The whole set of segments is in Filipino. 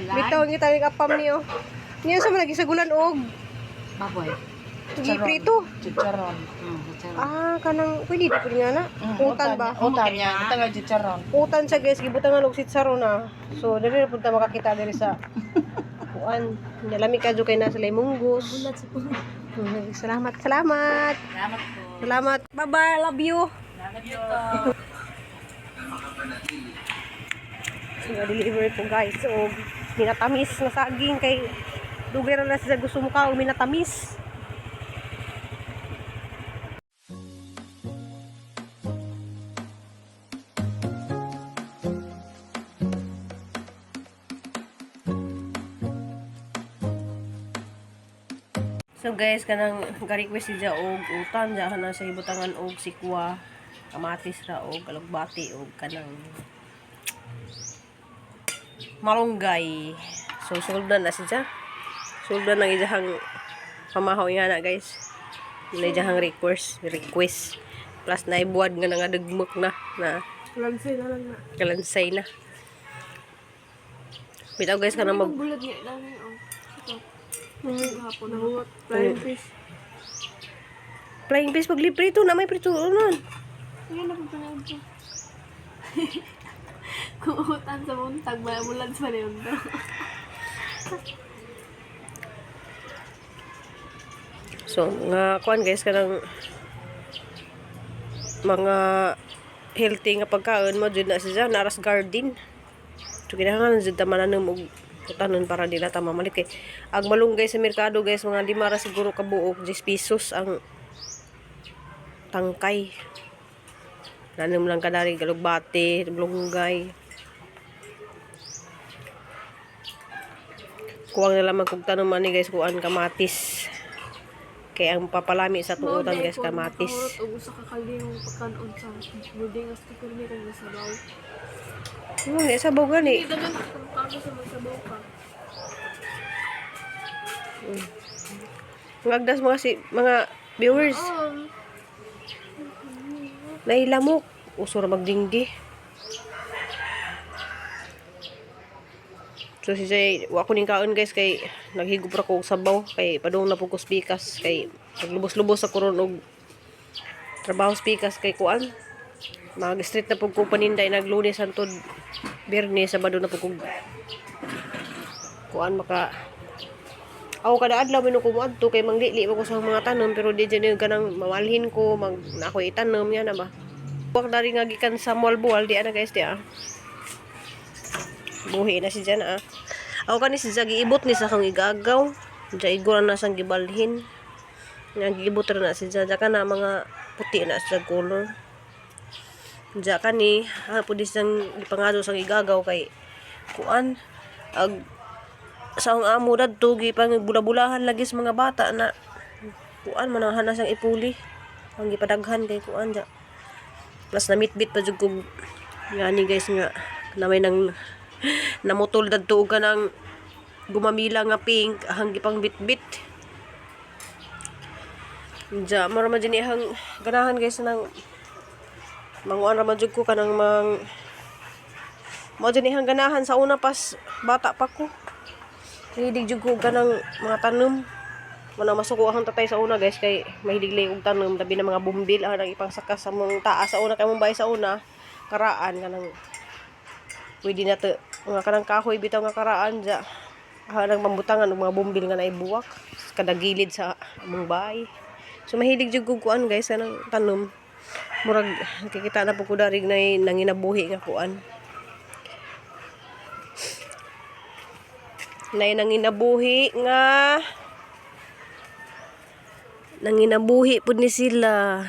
Bitaw ang kita ng apam niyo. Niya sa lagi sa gulan og Baboy. giprito. Chicharon. Chicharon. Ah, kanang pwede pa nga na. Utan ba? Utan niya. Ito nga chicharon. Utan sa guys, gibutangan og sitsaro na. So, dili na punta makakita diri sa kuan. Nalami ka kay na sa Munggos. Salamat. Salamat po. Salamat. Bye-bye. Love you. Salamat po. So, delivery po guys. So, minatamis na saging kay dugay na sila gusto mo ka o minatamis. So guys, kanang ga-request siya og utan diha na sa ibutangan og sikwa, kamatis ra og alagbati og kanang malunggay. So suldan na siya. Suldan ng ijahang pamahaw nga na guys. Ila ijahang request. Plus na ibuad nga nga dagmok na Kalansay na lang na. kalansay na. Bitaw guys kanang mag Bulat niya lang yung hapon na huwag. Flying fish. flying fish pag liprito na may prito nun. Ngayon na pagpanaod ko. Kung utan sa muntag, may ambulance pa na yun to. So, nga kuan guys kanang mga healthy nga pagkaon mo jud na siya naras garden. So kinahanglan jud ta mananom og utanon para dila ta mamalit kay ag malunggay sa merkado guys mga 5 ra siguro ka buok 10 pesos ang tangkay. Nanom lang kadari galugbati, malunggay. Kuwang na lamang kog tanom man ni guys kuan kamatis. Kay ang papalami sa tuotan guys kamatis. Kahurot og usa ka kaling pagkanon sa buding as kapirmi kang sabaw. Di sabaw gani. Hindi dagan kung kago sa mga sabaw ka. Ngagdas mga viewers. Nailamok. Uso ra magdinggi. So si Jay, wa ko ning kaon guys kay naghigop ra ko og sabaw kay padung na pugos pikas kay paglubos-lubos sa kuron og trabaho pikas kay kuan. Mag-street na pug ko paninday naglunes hangtod Biyernes Sabado na pug ko kuan maka ako kada adlaw minuko mo adto kay mangdili ko sa mga tanom pero di jud ganang mamalhin ko mag na ako itanom yan na ba. Wag dari nga gikan sa Malbual di ana guys di buhi na si Jan Ako kani si Jagi ibot ni sa kang igagaw. Diya iguran na sang gibalhin. Nagibot na si Jagi na mga puti na sa color. Diya kani pwede sang ipangado sang igagaw kay kuan ag sa ang amo dadto gipang bula-bulahan lagi sa mga bata na kuan manahan na sang ipuli. Ang gipadaghan kay kuan diya. Plus na mitbit pa jud ko ngani guys nga na may nang namutol dadto og kanang gumamila nga pink hanggi pang bitbit. Ja mara man dinhi hang ganahan guys nang manguan ra man jud ko kanang mo dinhi hang ganahan sa una pas bata pa ko. Hilig jud ko kanang mga tanom. Mana masuko ang tatay sa una guys kay mahilig lay og tanom labi na mga bumbil ang ipangsakas sa mong taas sa una kay mong bay sa una karaan kanang pwede na to mga kanang kahoy bitaw nga karaan dya nang pambutangan og mga bumbil nga naibuwak kada gilid sa among bahay. So mahilig jud kog kuan guys kanang tanom. Murag kikita na pud ko darig nay nanginabuhi nga kuan. Nay nanginabuhi pud ni sila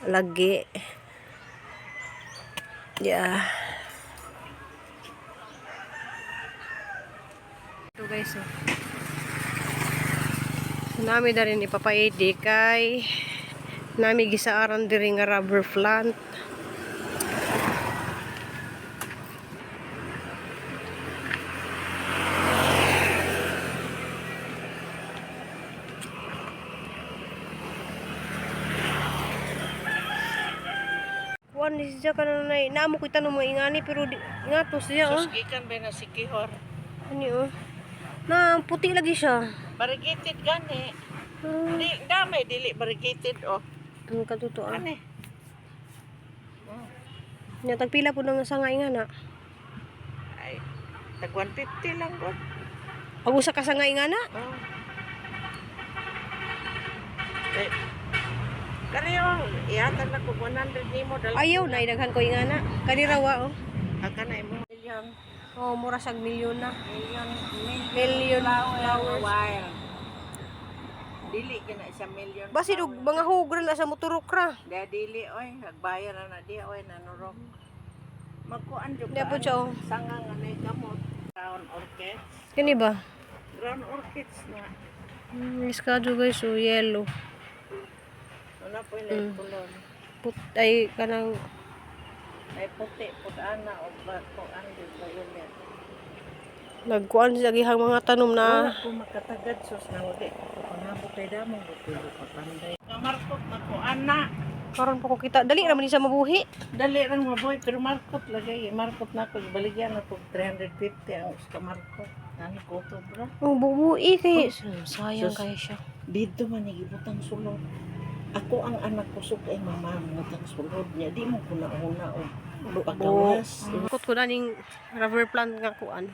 lagi. Yeah. Ito guys so nami da rin ipapaidi kay nami gisaaran diri nga rubber plant. Kuan ni siya kanang namo ko tanong mga ingani pero ngatos siya Sus gikan ba na si Kihor. Ano oh. Na puti lagi siya. Variegated gani. Ah, Di damay dili variegated oh. ang katutuan. Ani. Nya tagpila po nang sangay nga na. Ay, tag 150 lang gud. Pag usa ka sangay nga na. Oh. Eh, kariyong ihatag na ko 100 nimo dala. Ayaw na idaghan ko nga na. Kanirawa oh. Aka na imo. Million. Oh, mura sag milyon na. Million. Million Flowers. flowers. Dili kina isa million. Basi dug mga hugran na sa motorok ra. Da dili oy, nagbayar na di oy nanurok. Magkuan jud. Di po siya, oh. Sanga nga nay kamot. Crown orchids. Kini ba? Crown orchids na. Iskado guys, so yellow. Wala po yung kulon. Put ay kanang Ay puti, put-ana o kuan jud violet. nagkuan sa gihang mga tanom Wala na ko makatagad sus na wali. Panabot kay damong butulo papanday. Kamarkot na kuan na. karon pa ko kita. Dali ra man ni sa mabuhi. Dali lang maboy pero markot lagay. Markot na ko baligyan na ko 350 ang sa markot. Nani ko to bro. Oh, bubuhi kay sayang kay siya. Dito man gibutang sulod. Ako ang anak ko suk ay mama butang sulod niya. Di mo ko nauna o pagkawas. Kot ko na ning rubber plant nga kuan.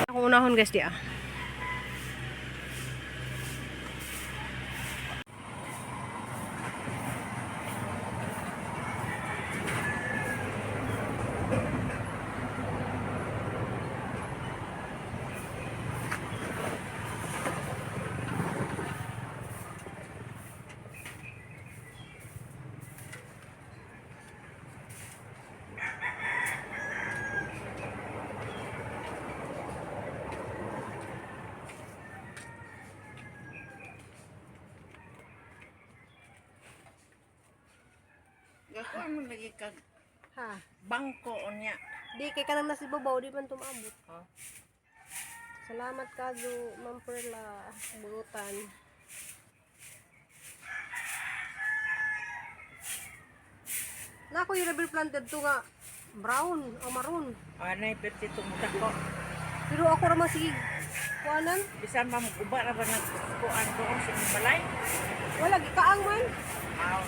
Ako unahon guys di ah. Gako mo lagi kag Ha. bangko unya. Di kay kanang nasa ibabaw di man tumabot. Oh. Salamat kado Ma'am Perla burutan. Na ko yung rubber planted to nga brown o maroon. Anay perti tumutak ko. Pero ako raman sige kuanan. Bisan ba mag-uba ra ba nagkuan doon sa balay? Wala gikaang man. Aw.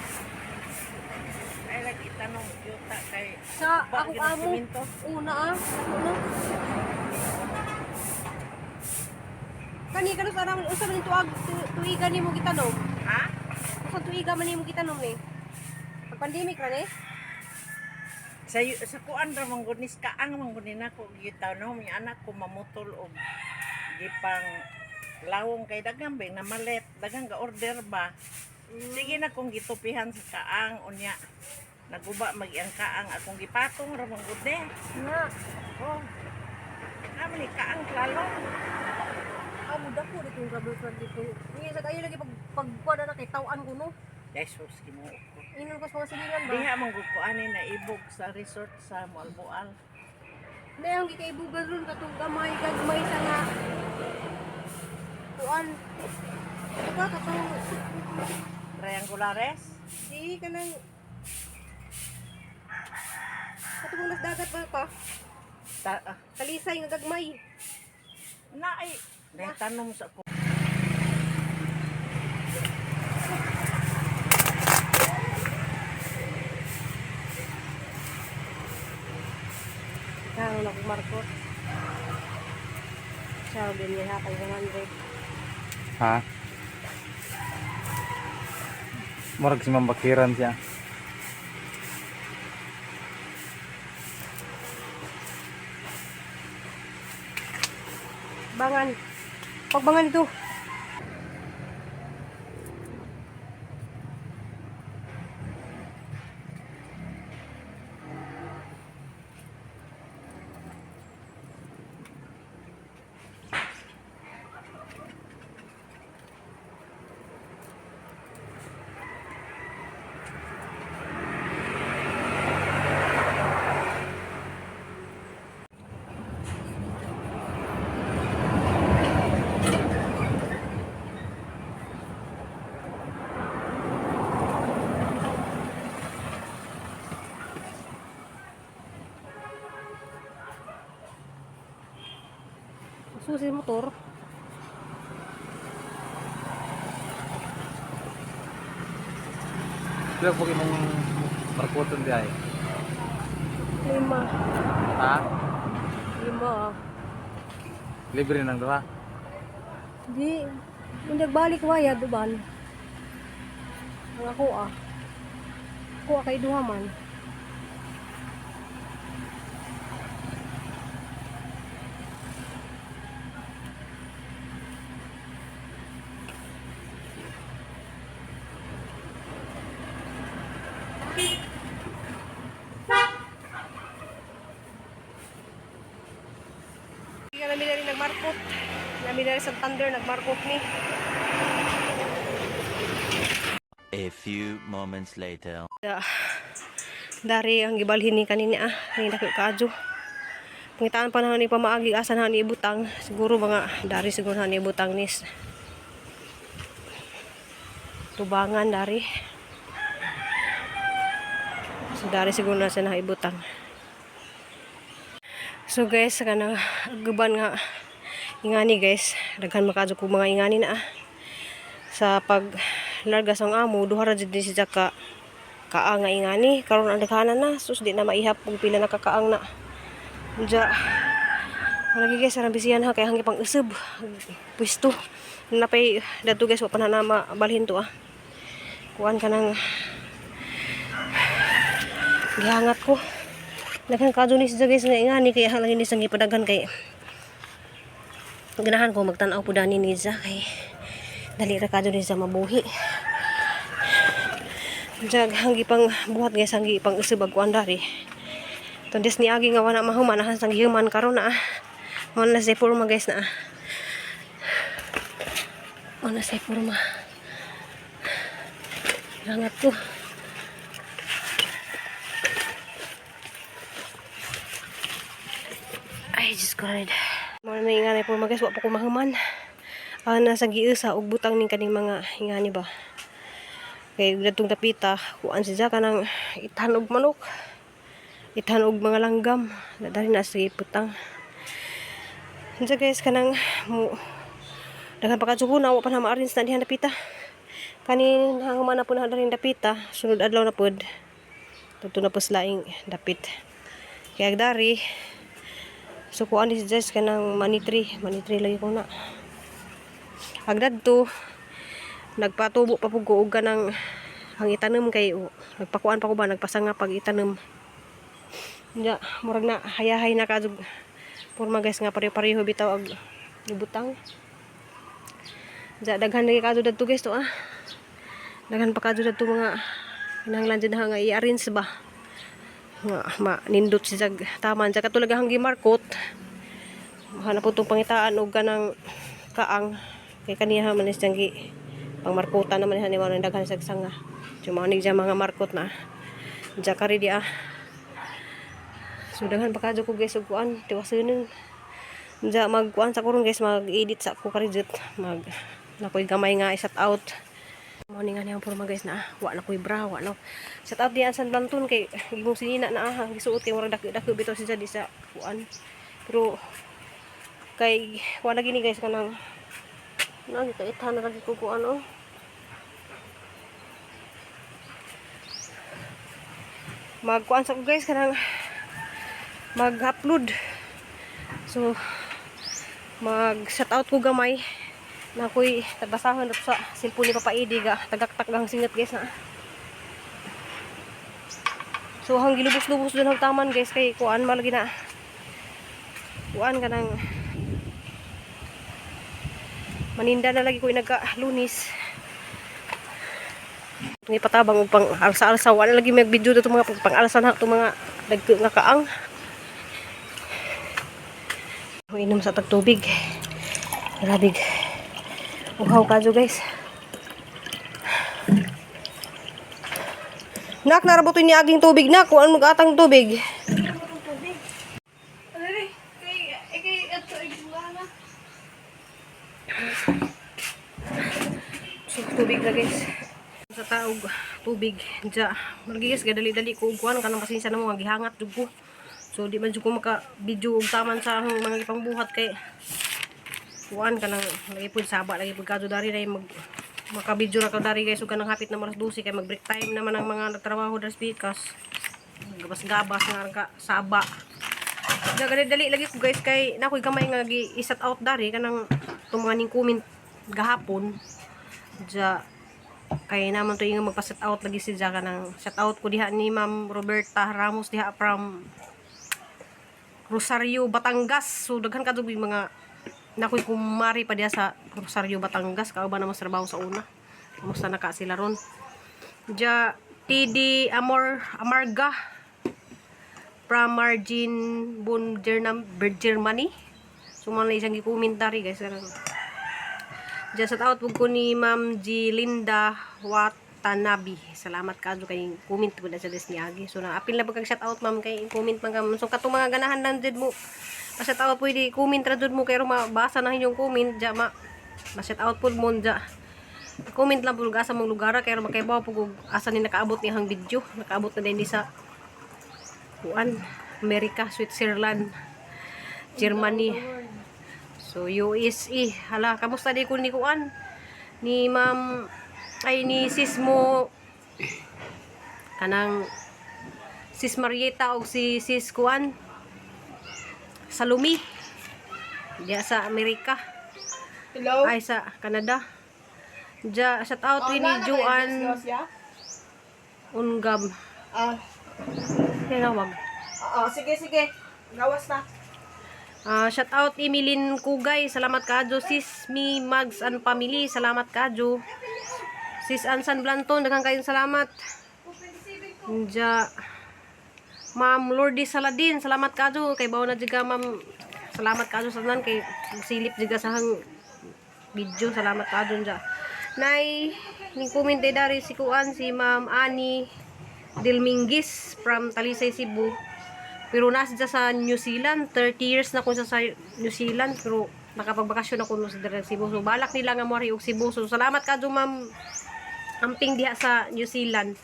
Ay lagi tanong yuta kay Sa Ba, akong ginang amo. simento? Una ah. Una. Kani kanus arang usa man tuag tuiga nimo gitanom. ha? Usa tuiga man nimo gitanom ni. Pag pandemic ra ni. Sa kuan ra mong gunis kaang mong gunin ako gitaw no mi anak ko mamutol og gipang lawong kay dagang beng na malet dagang ga order ba. Sige na kung gitupihan sa kaang unya. Naguba mag-iyang kaang akong gipatong ra mong gud Na. Oh. Naman ni kaang klalo. Amo dako dito yung rubber plant dito. Ni sa kayo lagi pagkuan na kay tawan ko no. Jesus kinuo ko. Inon ko sa mga silingan ba? Diha mong gukuanin na ibog sa resort sa Malboal. Na yung gikaibugan ron katong gagmay sa nga kuan. Diba katong Triangulares. di kanang katong nas dagat ba pa? Kalisay nga gagmay. Na ay dahil tanong sa ako. Kano na kong markot. Siya din niya hatag 100. Ha? Murag si mambakiran siya. Bangan. Pagbangan ito. susi motor. Kaya po imong markuton di ay. 5. Ha? 5. Libre nang duha. Di, hindi balik waya duban. Ang ako Ako kay duha man. Kami na rin nagmarkot. Kami na rin sa Thunder nagmarkot ni. A few moments later. Dari ang gibalhin ni kanina kanina ko kadyo. Pangitaan pa na ni pamaagi asa na ni ibutang. Siguro mga dari siguro na ni ibutang nis. Tubangan dari. So dari siguro na sa ibutang. So guys, kanang guban nga ingani guys, daghan makadyo ko mga ingani na sa pag larga sang amo duha ra jud siya ka kaang nga ingani karon ang daghanan na sus di na maihap kung pila nakakaang na ja lagi guys sarang bisihan ha kay hangi pang usab pwesto napay dadto guys wa pa na mabalhin to kuan kanang gihangat ko daghan kadyo ni siya guys nga ingani kay halagi ni sang ipadaghan kay ganahan ko magtan-aw pud ani ni siya kay dali ra kadyo ni siya mabuhi jag hanggi pang buhat guys hanggi pang usab ag kuan dari tundes ni agi nga wala mahuman na sang human karon na mo na sa forma guys na mo na sa forma hangat ko. Ay, Diyos ko rin. Mga na ingani po mga guys, wala po kumahaman. Nasa giisa, ug butang ning kaning mga ingani ba. Kaya datong tapita, kuan siya ka ng itanog manok. Itanog mga langgam. Dari na sa putang. Diyan guys, kanang dagan pa katsuguna, wala pa na ma-arrange na dihan dapita. Kanin hanguman na po na rin dapita, sunod adlaw na po. Tuto na po slaing dapit. Kaya dari, so kuan is just kanang manitri lagi ko na. Agdad to nagpatubo pa pug ko og kanang ang itanom kay nagpakuan pa ko ba nagpasanga pag itanom. Nya murag na hayahay na kadug porma guys nga pare-pareho bitaw ag ibutang. Ja daghan lagi kadud dadto guys to Daghan pa kadud dadto mga kinahanglan jud nga i-arrange ba. Nga nindot si jag taman sa katulad hang gimarkot hanap po itong pangitaan o ganang kaang kay kaniya man is janggi pangmarkutan naman ni mga daghan sa sanga jumanig dyan mga markot na dyan kari dia so daghan pa kadyo ko guys og kuan tiwasanin dyan magkuan sa kurong guys mag-edit sa ko kari dyan nakoy gamay nga isat out morning nga niyang porma guys na wa na koy bra wa na set up diyan sa Banton kay gigong sinina na gisuot kay murag dako bitaw siya di sa kuan pero kay wala gini guys kanang nang kita itahan na lagi ko kuan magkuan sa ko guys kanang mag-upload so mag set out ko gamay na ako'y tagbasahon sa cellphone ni Papa Edi ga tagak-tagang singat guys na so hang gilubos-lubos dun ang taman guys kay kuan malagi na kuan ka ng maninda na lagi ko nagka-lunis ngay patabang pang alsa-alsa wala lagi may video dito mga pang-alsa na ito mga dagko nga kaang inom sa tagtubig grabig uhaw kadyo guys. Nak, narabutoy ni aging tubig na. Kung ano mag-atang tubig. So, tubig na guys. Sa taog, tubig. Diya, malagi guys, dali-dali ko. Kuhan ka ng pasensya na mo, gihangat ko. So, di man ko maka-video og taman sa mga ipang buhat kay kuan kanang lagi pud saba lagi pud kadto dari na mag makabidyo ra ka dari guys ug kanang hapit na maras 12 kay mag break time naman ang mga nagtrabaho dari speakers. Gabas-gabas nga ka saba. Dali lagi ko guys kay nakoy gamay nga gi-isat out dari kanang tumanganing comment gahapon. Ja kay naman to yung magpa-set out lagi si Jaka ng set out ko diha ni Ma'am Roberta Ramos diha from Rosario, Batangas. So daghan kadto mga nakoy kumari pa diha sa Rosario, Batangas. Kauban na mas trabaho sa una. Kamusta na ka sila ron? Ja TD Amarga from Margin Bun Germany. So man isang gi-commentary guys. Just out po ni Ma'am G. Linda Watanabe. Salamat kadto kay comment po na sa Desniagi. So na apil na pagka shout out ma'am kay comment man kam. So katong mga ganahan lang jud mo. Pa-shout out pwede comment ra jud mo kay mabasa na inyong comment ja ma-shout out pud mo ja. Comment lang pud asa mong lugar kay makaibaw pug asa ni nakaabot ni hang video. Nakaabot na din sa kuan America, Switzerland, Germany. So USA, hala kamusta di ko ni kuan ni Ma'am ay ni Sis mo kanang Sis Marieta og si Sis kuan Salumi diya sa Amerika. Hello? Ay sa Canada. Ja shout out ni Joan Ungam. Tinawag. Sige. Gawas na. Shout out Emilyn Kugay, salamat kadyo. Sis Mi Mags and Family, salamat kadyo. Sis Ansan Blanton, daghang kayong salamat. Ja Ma'am Lourdes Saladin, salamat kadyo kay bawo na jiga ma'am. Salamat kadyo sa tanan kay silip jiga sa hang video, salamat kadyo ja. Nay ning comment dari si kuan si Ma'am Ani Dilmingis from Talisay, Cebu. Pero nasa sa New Zealand, 30 years na ko sa New Zealand, pero nakapagbakasyon ako sa Cebu. So balak nila nga mo og Cebu. So salamat kadto ma'am amping diha sa New Zealand.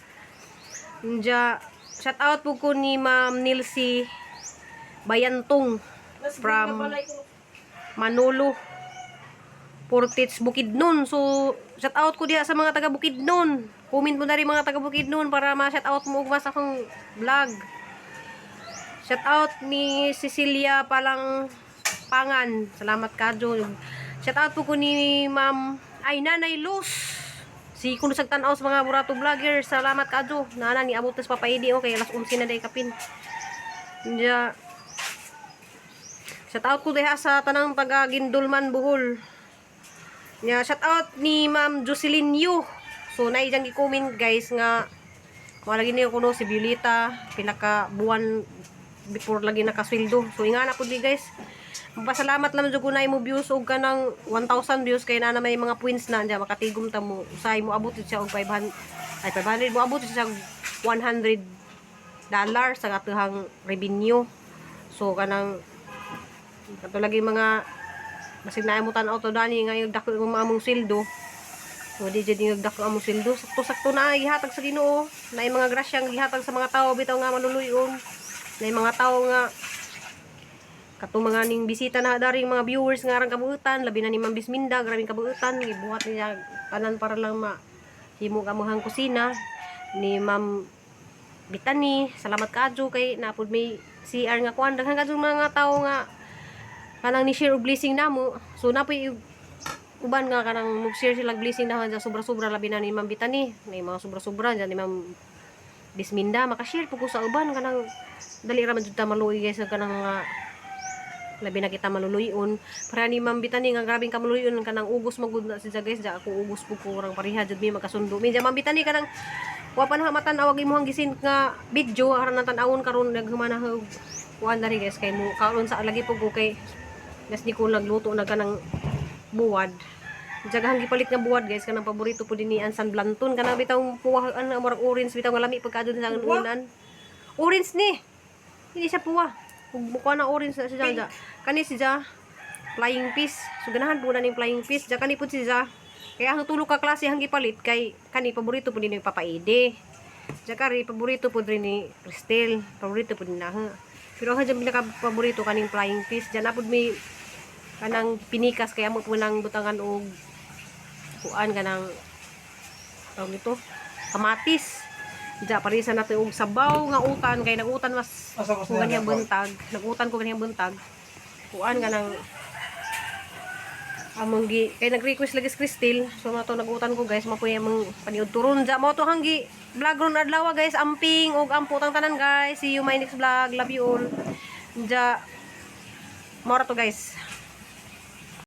Ja shout out po ko ni Ma'am Nilsi Bayantong from Manolo Portage, Bukidnon. So shout out ko diha sa mga taga Bukidnon. Comment mo na rin mga taga Bukidnon para ma-shout out mo ug mas akong vlog. Shout out ni Cecilia Palang Pangan. Salamat kadyo. Shout out po ko ni Ma'am ay Nanay Luz. Si kuno sag tan-aw sa mga burato vlogger. Salamat kadyo. Nana ni abot tas papaidi okay alas 11 na day kapin. Ja. Shout out ko diha sa tanang taga Gindulman, Bohol. Ya, shout out ni Ma'am Jocelyn Yu. So naay jang gi-comment guys nga malagi niyo kuno si Violeta pinaka buwan before lagi nakasweldo. So ingana pud di guys. Magpasalamat lang jud ko na imo views og kanang 1,000 views kay na may mga points na diya makatigom ta mo. Usay mo abot siya og 500 mo abot siya og $100 sa katahang revenue. So kanang kato lagi mga basig na mo tan-aw to dani nga yung dako ng among sweldo. So di jud yung dako among sweldo sakto-sakto na gihatag sa Ginoo. Na mga grasyang gihatag sa mga tao bitaw nga maluluyon. Na mga tao nga katong mga ning bisita na daring mga viewers nga arang kabuutan labi na ni Ma'am Bisminda grabing kabuutan gibuhat niya tanan para lang mahimo kamuhang kusina ni Ma'am Bitani. Salamat kadyo kay napud may CR nga kuan daghan kadyo mga tao nga kanang ni share og blessing namo. So napoy uban nga kanang mag-share sila blessing na sa sobra-sobra labi na ni Ma'am Bitani may mga sobra-sobra dyan ni Ma'am Bisminda maka-share po ko sa uban kanang dali ra man jud ta maluoy guys kanang labi na kita maluluyon para ni Ma'am Bitani nga grabing ka maluluyon kanang ugos magud na siya guys ja ako ugos po ko rang pareha jud mi magkasundo mi ja Ma'am Bitani kanang wa pa na matan-awag imong gisin nga video aran tan-awon karon naghumana kuan dari guys kay mo karon sa lagi po ko kay gas di ko nagluto na kanang buwad jagahang gipalit nga buwad guys kanang paborito po din ni Ansan Blanton kanang bitaw puwa ano murag orange bitaw nga lami pagkadto sa unan orange ni hindi siya puwa mukha na orange na siya dyan kani siya flying fish so ganahan po na ning flying fish dyan kani po siya kaya ang tulog ka klase hang gipalit kay kani paborito po din ni Papa Ede dyan kari paborito po din ni Cristel paborito po din na pero ang dyan pinaka paborito kaning flying fish dyan napod may kanang pinikas kaya mo pulang butangan og kuan kanang tawag nito kamatis. Ja parisa nato og sabaw nga utan kay nagutan mas ko kaniyang buntag. Nagutan ko kaniyang buntag. Kuan kanang among gi kay nag-request lagi si Crystal. So mato nagutan ko guys mapuy among paniud turon ja mo to hanggi vlog ron adlaw guys amping og amputang tanan guys. See you my next vlog. Love you all. Ja mora to guys.